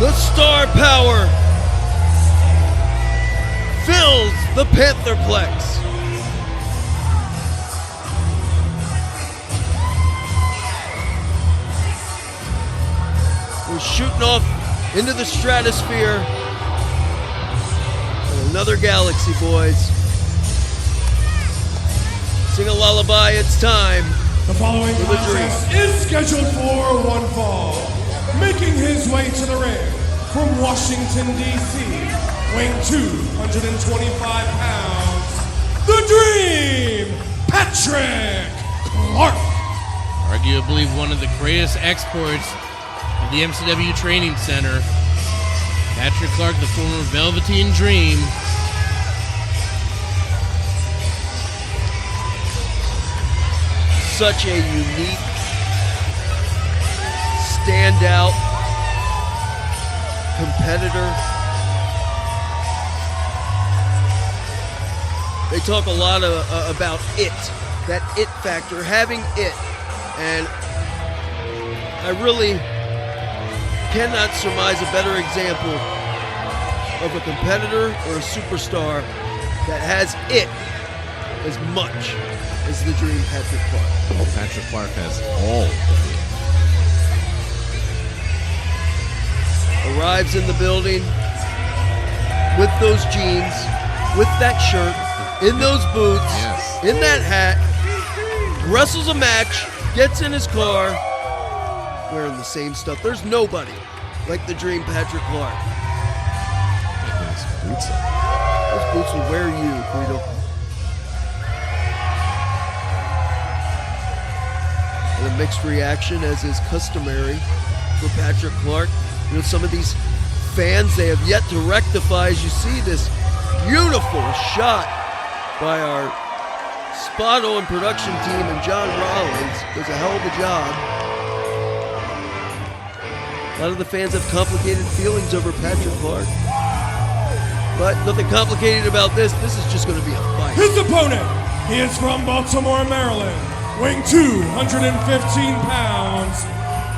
The star power fills the Pantherplex. We're shooting off into the stratosphere in another galaxy, boys. Sing a lullaby, it's time. The following contest is scheduled for one fall. Making his way to the ring from Washington, D.C., weighing 225 pounds, the Dream, Patrick Clark. Arguably one of the greatest exports of the MCW Training Center. Patrick Clark, the former Velveteen Dream. Such a unique, standout competitor. They talk a lot about it, that it factor, having it. And I really cannot surmise a better example of a competitor or a superstar that has it as much as the Dream, Patrick Clark. Oh, Patrick Clark has all of it. Arrives in the building with those jeans, with that shirt, in those boots, Yes. in that hat, wrestles a match, gets in his car, wearing the same stuff. There's nobody like the Dream, Patrick Clark. His boots up. Those boots will wear you, Credo. And a mixed reaction, as is customary for Patrick Clark. You know, some of these fans, they have yet to rectify, as you see this beautiful shot by our spot-on production team, and John Rollins does a hell of a job. A lot of the fans have complicated feelings over Patrick Clark. But nothing complicated about this. This is just going to be a fight. His opponent, he is from Baltimore, Maryland, weighing 215 pounds.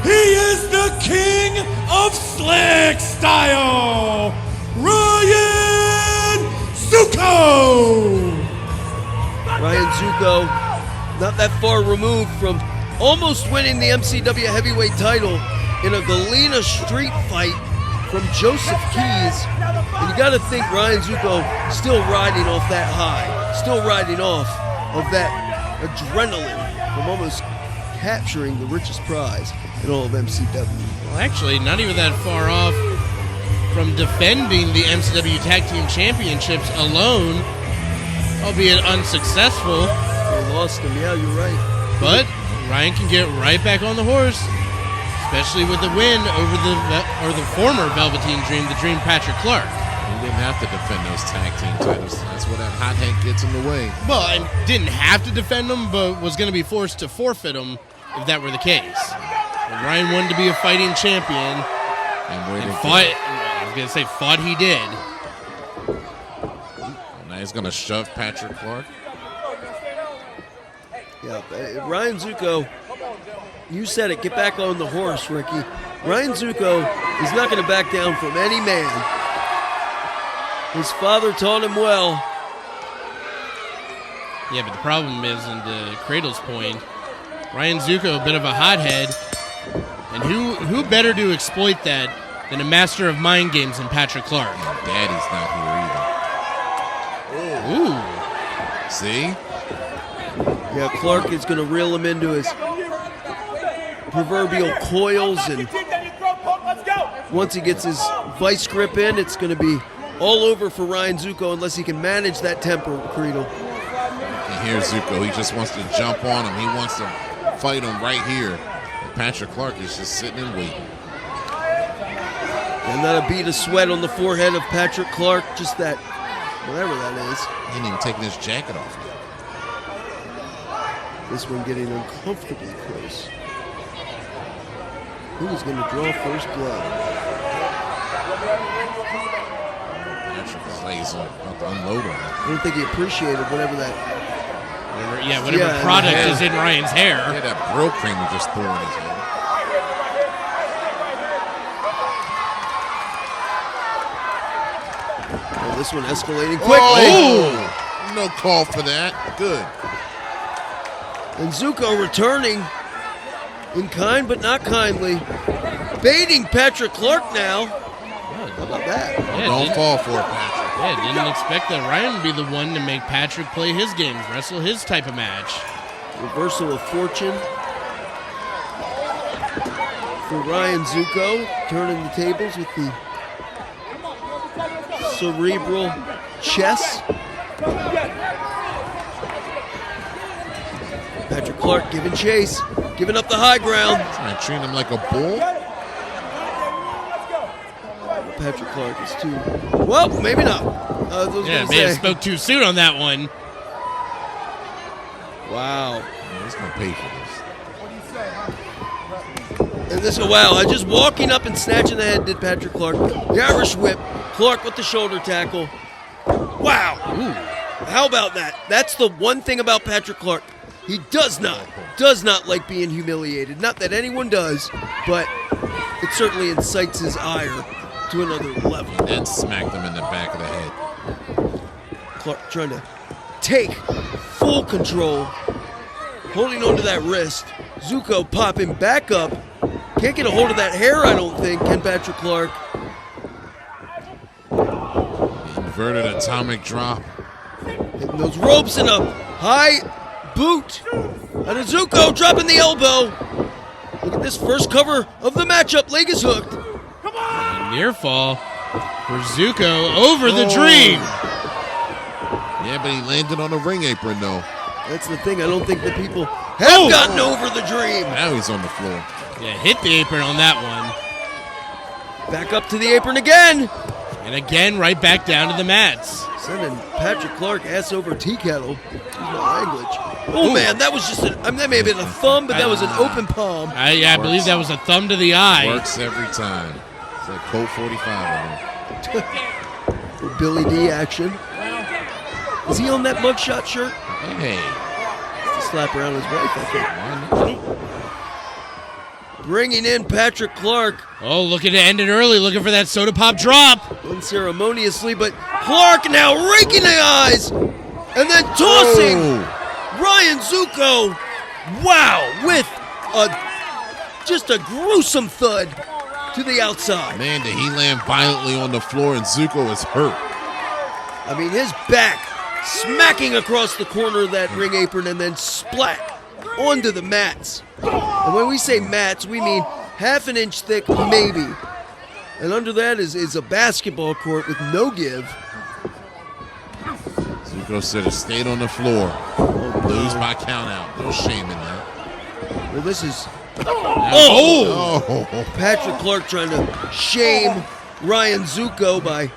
He is the king of slick style, Ryan Zukko. Ryan Zukko, not that far removed from almost winning the MCW heavyweight title in a Galena street fight from Joseph Keys. And you got to think Ryan Zukko still riding off that high, still riding off of that adrenaline from almost capturing the richest prize in all of MCW. Well, actually, not even that far off from defending the MCW Tag Team Championships alone, albeit unsuccessful. They lost him, yeah, you're right. But Ryan can get right back on the horse, especially with the win over the former Velveteen Dream, the Dream Patrick Clark. He didn't have to defend those tag team titles. That's where that hothead gets in the way. Well, and didn't have to defend them, but was going to be forced to forfeit them if that were the case. But Ryan wanted to be a fighting champion, and fought. I was going to say fought. He did. Now he's going to shove Patrick Clark. Yeah, Ryan Zukko, you said it. Get back on the horse, Ricky. Ryan Zukko is not going to back down from any man. His father taught him well. Yeah, but the problem is, and to Cradle's point, Ryan Zukko, a bit of a hothead, and who better to exploit that than a master of mind games than Patrick Clark? Daddy's not here either. Ooh. See? Yeah, Clark is going to reel him into his proverbial coils, and once he gets his vice grip in, it's going to be all over for Ryan Zukko unless he can manage that temper, Credo. And here's Zukko. He just wants to jump on him. He wants to fight him right here. And Patrick Clark is just sitting and waiting. And not a bead of sweat on the forehead of Patrick Clark, just that, whatever that is. He ain't even taking his jacket off yet. This one getting uncomfortably close. Who's going to draw first blood? Patrick is like he's about to unload him. I don't think he appreciated whatever that... Whatever product is in Ryan's hair. Yeah, that Brill cream he just threw in his head. This one escalating quickly. Oh, no call for that. Good. And Zukko returning in kind but not kindly. Baiting Patrick Clark now. How about that? Yeah, Don't fall for it, Patrick. Yeah, didn't expect that Ryan would be the one to make Patrick play his games, wrestle his type of match. Reversal of fortune for Ryan Zukko, turning the tables with the cerebral chess. Patrick Clark giving chase, giving up the high ground. Trying to treat him like a bull. Patrick Clark is too. Well, maybe not. Yeah, may have spoke too soon on that one. Wow. Yeah, he's gonna pay for this. And this, wow, just walking up and snatching the head did Patrick Clark. The Irish whip. Clark with the shoulder tackle. Wow. Ooh. How about that? That's the one thing about Patrick Clark. He does not like being humiliated. Not that anyone does, but it certainly incites his ire to another level. And smacked him in the back of the head. Clark trying to take full control, holding onto that wrist. Zukko popping back up. Can't get a hold of that hair, I don't think, can Patrick Clark. Inverted atomic drop. Hitting those ropes in a high boot. And Zukko dropping the elbow. Look at this first cover of the matchup. Leg is hooked. A near fall for Zukko over the dream. Yeah, but he landed on a ring apron, though. That's the thing. I don't think the people have gotten over the dream. Now he's on the floor. Yeah, hit the apron on that one. Back up to the apron again. And again, right back down to the mats. Sending Patrick Clark ass over tea kettle. Excuse my language. Oh, man, that was just that may have been a thumb, but that was an open palm. I believe that was a thumb to the eye. Works every time. It's like Colt 45 on him. Billy D action. Is he on that mugshot shirt? Hey. Slap around his wife, I think. Bringing in Patrick Clark. Oh, looking to end it early, looking for that soda pop drop. Unceremoniously, but Clark now raking the eyes and then tossing Ryan Zukko. Wow, with just a gruesome thud to the outside. Man, did he land violently on the floor, and Zukko is hurt. I mean, his back smacking across the corner of that ring apron and then splat onto the mats. And when we say mats, we mean half an inch thick, maybe. And under that is a basketball court with no give. Zukko said it stayed on the floor. Lose by count out. No shame in that. Well, this is... Oh! Patrick Clark trying to shame Ryan Zukko by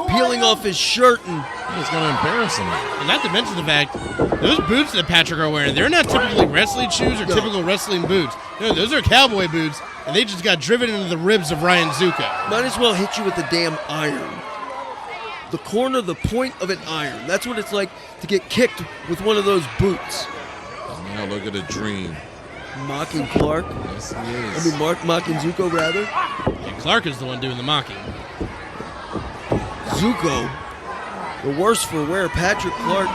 peeling off his shirt and... He's going to embarrass him. And not to mention the fact, those boots that Patrick are wearing, they're not typically wrestling shoes or typical wrestling boots. No, those are cowboy boots, and they just got driven into the ribs of Ryan Zukko. Might as well hit you with the damn iron. The corner, the point of an iron. That's what it's like to get kicked with one of those boots. Now look at the dream. Mocking Clark. Yes, he is. I mean, mocking Zukko, rather. And Clark is the one doing the mocking. Zukko, the worse for wear. Patrick Clark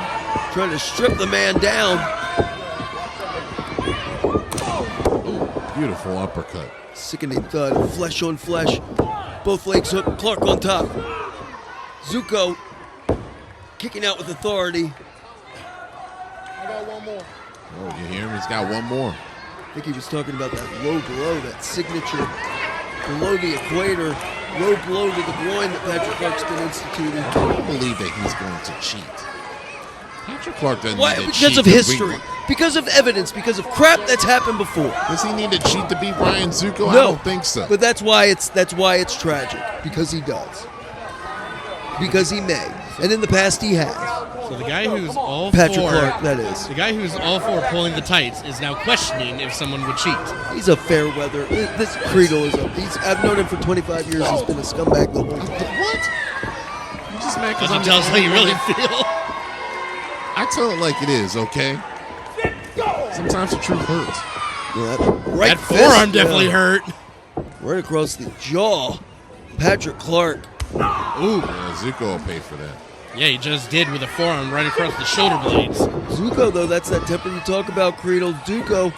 trying to strip the man down. Ooh, beautiful uppercut. Sickening thud, flesh on flesh. Both legs hooked, Clark on top. Zukko kicking out with authority. I got one more. Oh, you hear him? He's got one more. I think he was talking about that low blow, that signature below the equator, low blow to the groin that Patrick Clark's been instituting. I don't believe that he's going to cheat. Patrick Clark doesn't need to cheat. Because of history, because of evidence, because of crap that's happened before. Does he need to cheat to beat Ryan Zukko? No, I don't think so. But that's why it's tragic, because he does. Because he may. And in the past he has. So the guy who's all Patrick for Clark, that is. the guy who's all for pulling the tights is now questioning if someone would cheat. He's a fair weather. This Creedle is I've known him for 25 years. He's been a scumbag the whole time. What? You just mad because Doesn't tell us how you really feel. I tell it like it is, okay? Sometimes the truth hurts. Yeah, That forearm definitely hurt. Right across the jaw. Patrick Clark Ooh. Yeah, Zukko will pay for that. Yeah, he just did with a forearm right across the shoulder blades. Zukko, though, that's that temper you talk about, Creedle. Zukko,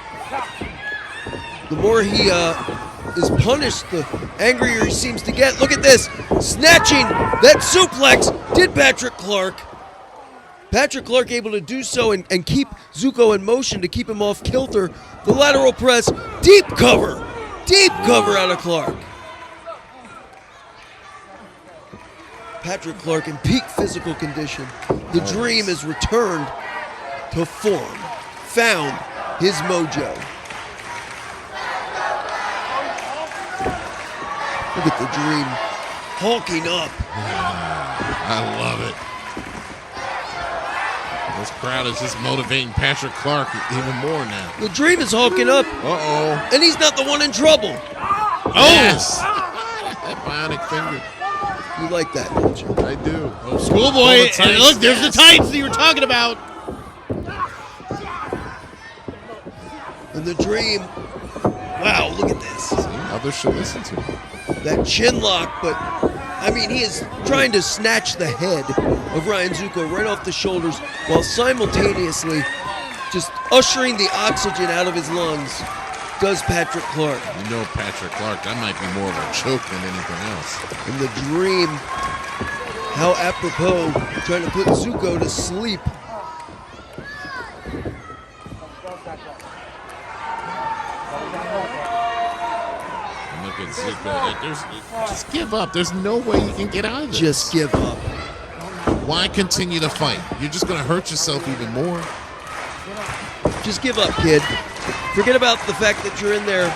the more he is punished, the angrier he seems to get. Look at this. Snatching that suplex did Patrick Clark. Patrick Clark able to do so and keep Zukko in motion to keep him off kilter. The lateral press, deep cover out of Clark. Patrick Clark in peak physical condition. The dream is returned to form, found his mojo. Look at the dream hulking up. I love it. This crowd is just motivating Patrick Clark even more now. The dream is hulking up. Uh-oh. And he's not the one in trouble. Oh! Yes. That bionic finger. You like that, don't you? I do. Oh, schoolboy. And look, there's the tights that you were talking about. And the dream, wow, look at this. Others should listen to him. That chin lock, but I mean, he is trying to snatch the head of Ryan Zukko right off the shoulders while simultaneously just ushering the oxygen out of his lungs. Does Patrick Clark. You know Patrick Clark, that might be more of a choke than anything else. And the dream, how apropos, trying to put Zukko to sleep. Look at Zukko. Just give up. There's no way you can get out of this. Just give up. Why continue to fight? You're just going to hurt yourself even more. Just give up, kid. Forget about the fact that you're in there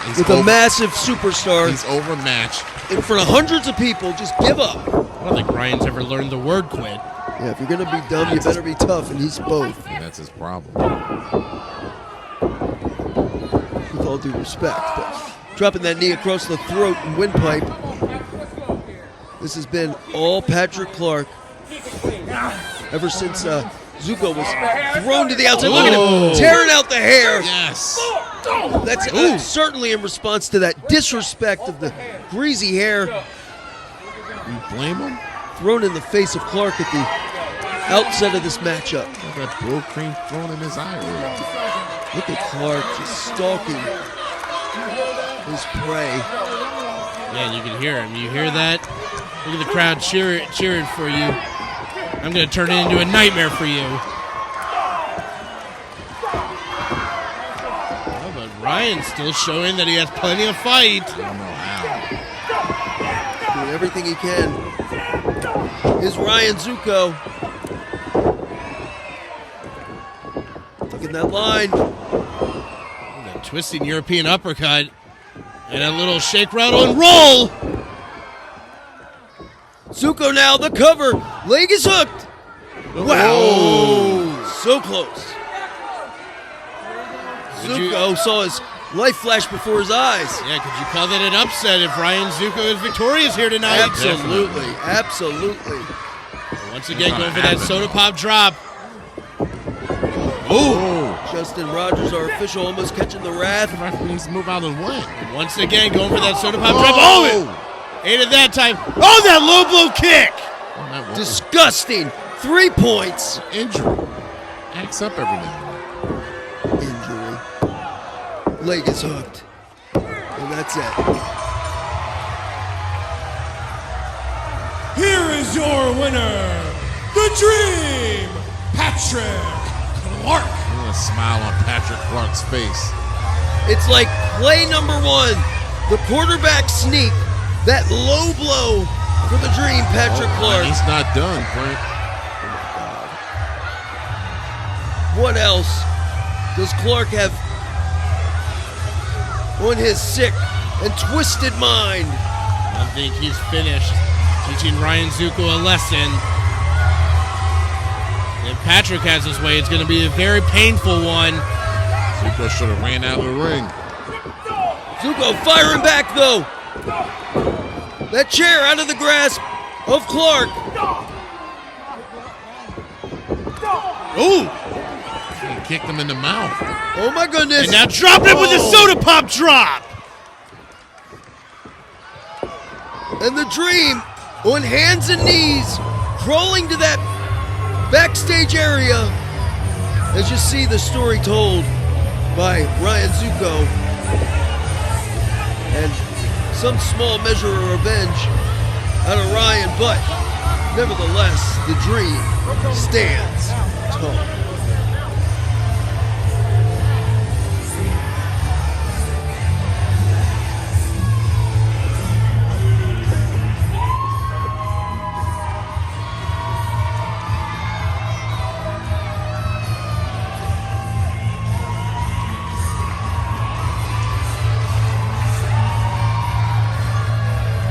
He's with a massive superstar He's overmatched. in front of hundreds of people. Just give up. I don't think Ryan's ever learned the word quit. Yeah, if you're going to be dumb, you better be tough, and he's both. And that's his problem. With all due respect. But dropping that knee across the throat and windpipe. This has been all Patrick Clark ever since Zukko was thrown to the outside. Look at him tearing out the hair. Yes. That's certainly in response to that disrespect of the greasy hair You blame him? thrown in the face of Clark at the outset of this matchup. Look at that blue cream thrown in his eye. Look at Clark just stalking his prey. Yeah, you can hear him. You hear that? Look at the crowd cheering for you. I'm going to turn it into a nightmare for you. Oh, but Ryan's still showing that he has plenty of fight. I don't know how. Doing everything he can. Is Ryan Zukko. Look at that line. That twisting European uppercut. And a little shake, rattle, and roll. Zukko now, the cover. Leg is hooked. Wow. So close. Zukko saw his life flash before his eyes. Yeah, could you call that an upset if Ryan Zukko is victorious here tonight? Absolutely. Absolutely. Once again, going for that soda pop drop. Ooh. Justin Rogers, our official, almost catching the wrath. The referee needs to move out and win. And once again, going for that soda pop drop. Oh! Ain't it that time? Oh, that low blow kick! Oh, that was Disgusting. 3 points. injury. Acts up every now and then. Injury. Leg is hooked. And that's it. Here is your winner, the Dream, Patrick Clark. Look at the smile on Patrick Clark's face. It's like play number 1. The quarterback sneak. That low blow for the Dream, Patrick Clark. He's not done, Frank. What else does Clark have on his sick and twisted mind? I think he's finished teaching Ryan Zukko a lesson. If Patrick has his way, it's going to be a very painful one. Zukko should have ran out of the ring. Zukko firing back, though. That chair out of the grasp of Clark. Ooh! He kicked him in the mouth. Oh, my goodness. And now dropped it with a soda pop drop! And the Dream, on hands and knees, crawling to that backstage area, as you see the story told by Ryan Zukko, and some small measure of revenge out of Ryan, but nevertheless, the Dream stands.